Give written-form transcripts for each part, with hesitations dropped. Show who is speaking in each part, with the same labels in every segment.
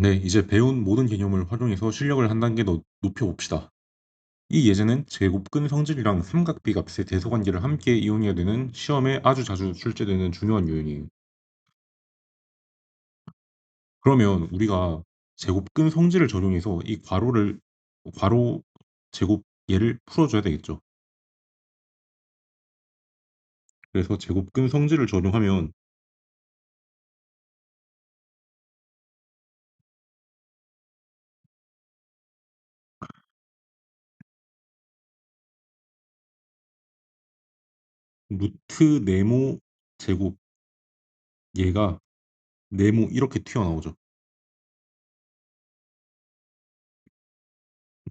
Speaker 1: 네, 이제 배운 모든 개념을 활용해서 실력을 한 단계 더 높여봅시다. 이 예제는 제곱근 성질이랑 삼각비값의 대소관계를 함께 이용해야 되는 시험에 아주 자주 출제되는 중요한 요인이에요. 그러면 우리가 제곱근 성질을 적용해서 이 괄호 제곱 얘를 풀어줘야 되겠죠. 그래서 제곱근 성질을 적용하면 루트 네모 제곱 얘가 네모 이렇게 튀어나오죠.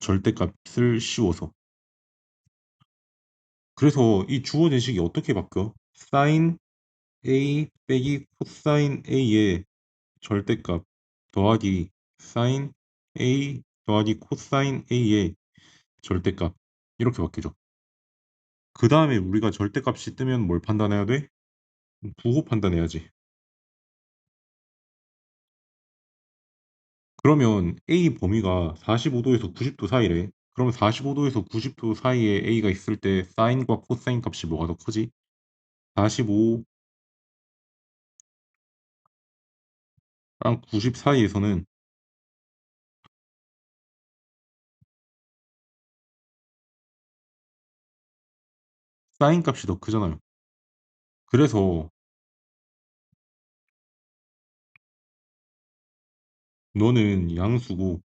Speaker 1: 절대값을 씌워서. 그래서 이 주어진 식이 어떻게 바뀌어? 사인 A 빼기 코사인 A의 절대값 더하기 사인 A 더하기 코사인 A의 절대값 이렇게 바뀌죠. 그 다음에 우리가 절대값이 뜨면 뭘 판단해야 돼? 부호 판단해야지. 그러면 A 범위가 45도에서 90도 사이래. 그럼 45도에서 90도 사이에 A가 있을 때 사인과 코사인 값이 뭐가 더 크지? 45랑 90 사이에서는 사인 값이 더 크잖아요. 그래서 너는 양수고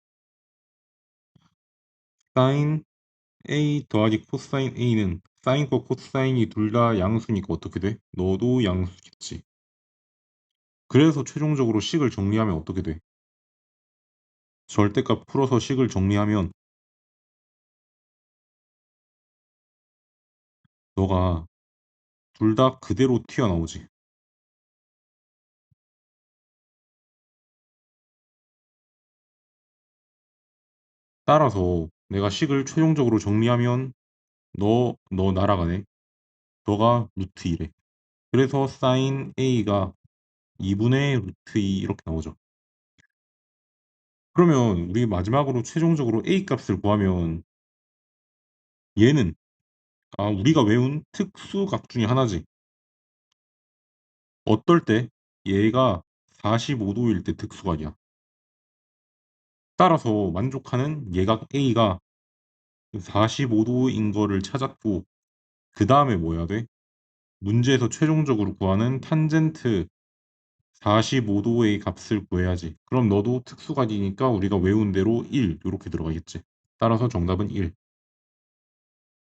Speaker 1: 사인 A 더하기 코사인 A는 사인과 코사인이 둘 다 양수니까 어떻게 돼? 너도 양수겠지. 그래서 최종적으로 식을 정리하면 어떻게 돼? 절대값 풀어서 식을 정리하면 너가 둘 다 그대로 튀어나오지. 따라서 내가 식을 최종적으로 정리하면 너 날아가네. 너가 루트 2래. 그래서 사인 A가 2분의 루트 2 이렇게 나오죠. 그러면 우리 마지막으로 최종적으로 A 값을 구하면 얘는 우리가 외운 특수각 중에 하나지. 어떨 때 얘가 45도일 때 특수각이야. 따라서 만족하는 얘가 A가 45도인 거를 찾았고 그 다음에 뭐 해야 돼? 문제에서 최종적으로 구하는 탄젠트 45도의 값을 구해야지. 그럼 너도 특수각이니까 우리가 외운 대로 1 이렇게 들어가겠지. 따라서 정답은 1.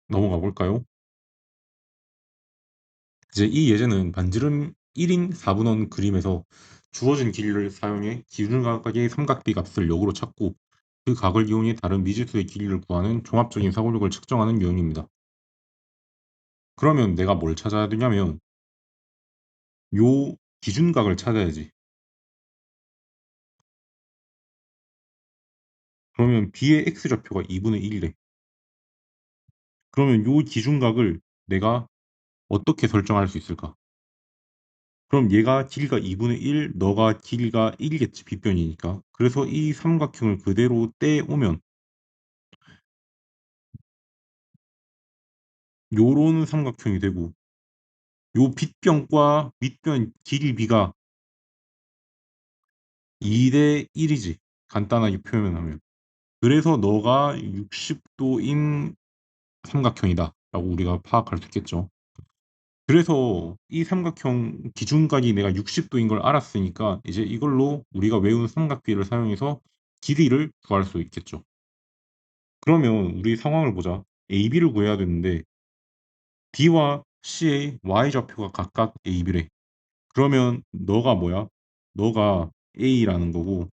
Speaker 1: 넘어가 볼까요? 이제 이 예제는 반지름 1인 4분원 그림에서 주어진 길이를 사용해 기준각의 삼각비 값을 역으로 찾고 그 각을 이용해 다른 미지수의 길이를 구하는 종합적인 사고력을 측정하는 유형입니다. 그러면 내가 뭘 찾아야 되냐면 요 기준각을 찾아야지. 그러면 b의 x좌표가 2분의 1이래. 그러면 요 기준각을 내가 어떻게 설정할 수 있을까? 그럼 얘가 길이가 2분의 1, 너가 길이가 1이겠지, 빗변이니까. 그래서 이 삼각형을 그대로 떼오면 요런 삼각형이 되고 요 빗변과 밑변 길이 비가 2대 1이지. 간단하게 표현하면. 그래서 너가 60도인 삼각형이다 라고 우리가 파악할 수 있겠죠. 그래서 이 삼각형 기준각이 내가 60도인 걸 알았으니까 이제 이걸로 우리가 외운 삼각비를 사용해서 길이를 구할 수 있겠죠. 그러면 우리 상황을 보자. AB를 구해야 되는데 D와 C의 Y좌표가 각각 AB래. 그러면 너가 뭐야? 너가 A라는 거고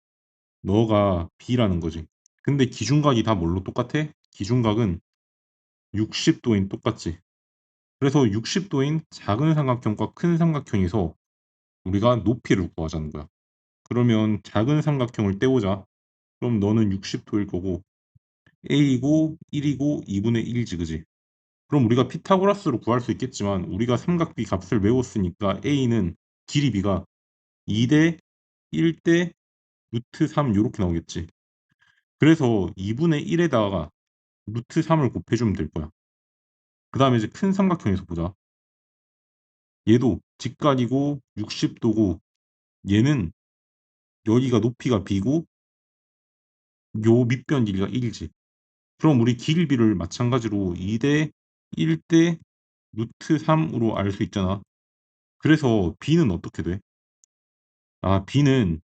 Speaker 1: 너가 B라는 거지. 근데 기준각이 다 뭘로 똑같아? 기준각은 60도인 똑같지. 그래서 60도인 작은 삼각형과 큰 삼각형에서 우리가 높이를 구하자는 거야. 그러면 작은 삼각형을 떼보자. 그럼 너는 60도일 거고 A이고 1이고 2분의 1이지, 그지? 그럼 우리가 피타고라스로 구할 수 있겠지만 우리가 삼각비 값을 외웠으니까 A는 길이 B가 2대 1대 루트 3 요렇게 나오겠지. 그래서 2분의 1에다가 루트 3을 곱해주면 될 거야. 그 다음에 이제 큰 삼각형에서 보자. 얘도 직각이고 60도고 얘는 여기가 높이가 b고 요 밑변 길이가 1이지. 그럼 우리 길이를 마찬가지로 2대 1대 루트 3으로 알 수 있잖아. 그래서 b는 어떻게 돼? 아, b는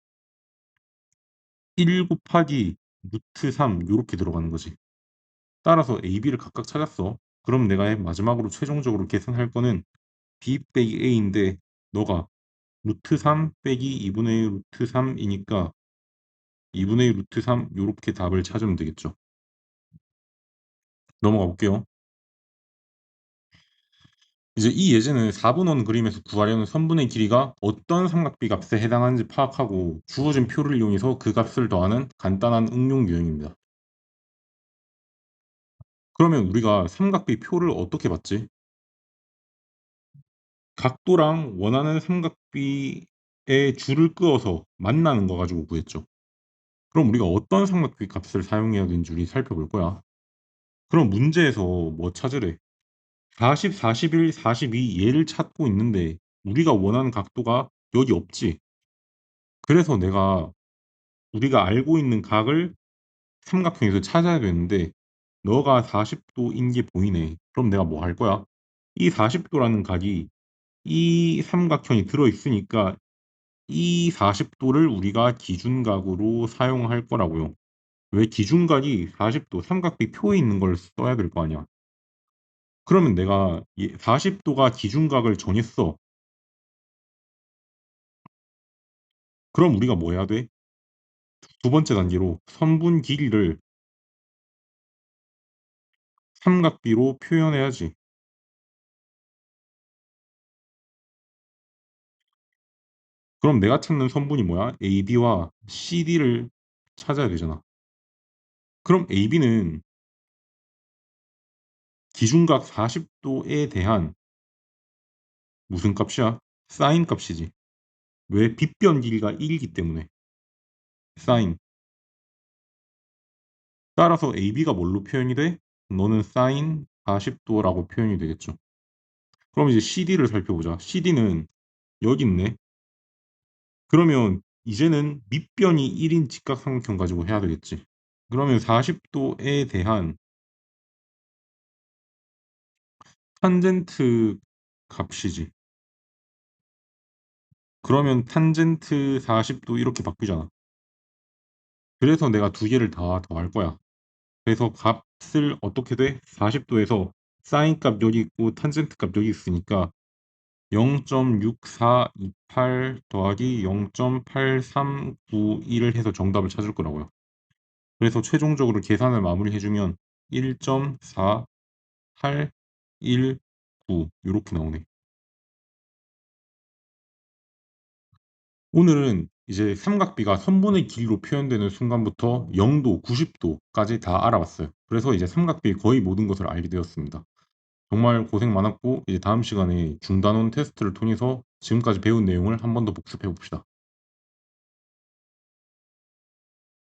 Speaker 1: 1 곱하기 루트 3 요렇게 들어가는 거지. 따라서 a, b를 각각 찾았어. 그럼 내가 마지막으로 최종적으로 계산할 거는 b 빼기 a인데 너가 루트 3 빼기 2분의 1 루트 3이니까 2분의 1 루트 3 요렇게 답을 찾으면 되겠죠. 넘어가 볼게요. 이제 이 예제는 4분원 그림에서 구하려는 선분의 길이가 어떤 삼각비 값에 해당하는지 파악하고 주어진 표를 이용해서 그 값을 더하는 간단한 응용 유형입니다. 그러면 우리가 삼각비 표를 어떻게 봤지? 각도랑 원하는 삼각비의 줄을 그어서 만나는 거 가지고 구했죠. 그럼 우리가 어떤 삼각비 값을 사용해야 되는지 우리 살펴볼 거야. 그럼 문제에서 뭐 찾으래? 40, 41, 42 얘를 찾고 있는데 우리가 원하는 각도가 여기 없지. 그래서 내가 우리가 알고 있는 각을 삼각형에서 찾아야 되는데 너가 40도인 게 보이네. 그럼 내가 뭐 할 거야? 이 40도라는 각이 이 삼각형이 들어있으니까 이 40도를 우리가 기준각으로 사용할 거라고요. 왜 기준각이 40도 삼각비 표에 있는 걸 써야 될 거 아니야. 그러면 내가 40도가 기준각을 정했어. 그럼 우리가 뭐 해야 돼? 두 번째 단계로 선분 길이를 삼각비로 표현해야지. 그럼 내가 찾는 선분이 뭐야? AB와 CD를 찾아야 되잖아. 그럼 AB는 기준각 40도에 대한 무슨 값이야? 사인 값이지. 왜? 빗변 길이가 1이기 때문에. 사인. 따라서 AB가 뭘로 표현이 돼? 너는 사인 40도라고 표현이 되겠죠. 그럼 이제 CD를 살펴보자. CD는 여기 있네. 그러면 이제는 밑변이 1인 직각삼각형 가지고 해야 되겠지. 그러면 40도에 대한 탄젠트 값이지. 그러면 탄젠트 40도 이렇게 바뀌잖아. 그래서 내가 두 개를 다 더할 거야. 그래서 값을 어떻게 돼? 40도에서 사인 값 여기 있고 탄젠트 값 여기 있으니까 0.6428 더하기 0.8391을 해서 정답을 찾을 거라고요. 그래서 최종적으로 계산을 마무리해주면 1.4819 이렇게 나오네. 오늘은 이제 삼각비가 선분의 길이로 표현되는 순간부터 0도, 90도까지 다 알아봤어요. 그래서 이제 삼각비의 거의 모든 것을 알게 되었습니다. 정말 고생 많았고 이제 다음 시간에 중단원 테스트를 통해서 지금까지 배운 내용을 한 번 더 복습해 봅시다.